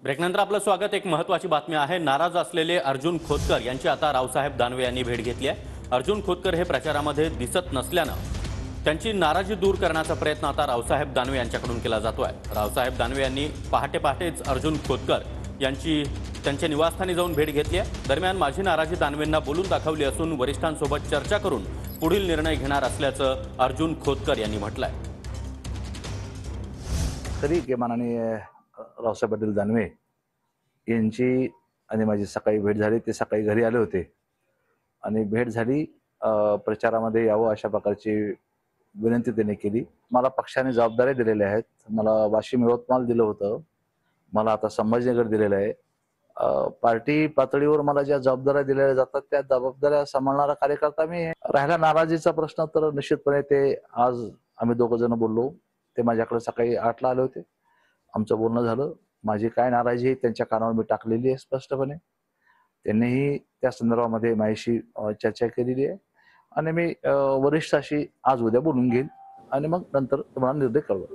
ब्रेकनंतर आपलं स्वागत। एक महत्त्वाची बातमी आहे। नाराज असलेले अर्जुन खोतकर यांची आता रावसाहेब दानवे यांनी भेट घेतली आहे। अर्जुन खोतकर हे प्रचारामध्ये दिसत नसल्यानं त्यांची नाराजी दूर करण्याचा प्रयत्न आता रावसाहेब दानवे यांच्याकडून केला जातोय। रावसाहेब दानवे यांनी पहाटेच अर्जुन खोतकर यांची त्यांच्या निवासस्थानी जाऊन भेट घेतली आहे। दरम्यान माझी नाराजी दानवेंना बोलून दाखवली असून वरिष्ठांसोबत चर्चा करून पुढील निर्णय घेणार असल्याचं अर्जुन खोतकर यांनी म्हटलंय। तरी की माननीय रावसाहेब पाटील दानवे यांची आणि माझी सकाळी भेट झाली। ते सकाळी घरी आले होते आणि भेट झाली। प्रचारामध्ये यावं अशा प्रकारची विनंती त्यांनी केली। मला पक्षाने जबाबदाऱ्या दिलेल्या आहेत। मला वाशिम यवतमाळ दिलं होतं, मला आता संभाजीनगर दिलेलं आहे। पार्टी पातळीवर मला ज्या जबाबदाऱ्या दिलेल्या जातात त्या जबाबदाऱ्या सांभाळणारा कार्यकर्ता मी आहे। राहिला नाराजीचा प्रश्न, तर निश्चितपणे ते आज आम्ही दोघं जण बोललो। ते माझ्याकडे सकाळी 8ला आले होते, आमचं बोलणं झालं। माझी काय नाराजी आहे त्यांच्या कानावर मी टाकलेली आहे स्पष्टपणे। त्यांनीही त्या संदर्भामध्ये माझ्याशी चर्चा केलेली आहे आणि मी वरिष्ठाशी आज उद्या बोलून घेईन आणि मग नंतर तुम्हाला निर्णय कळवेन।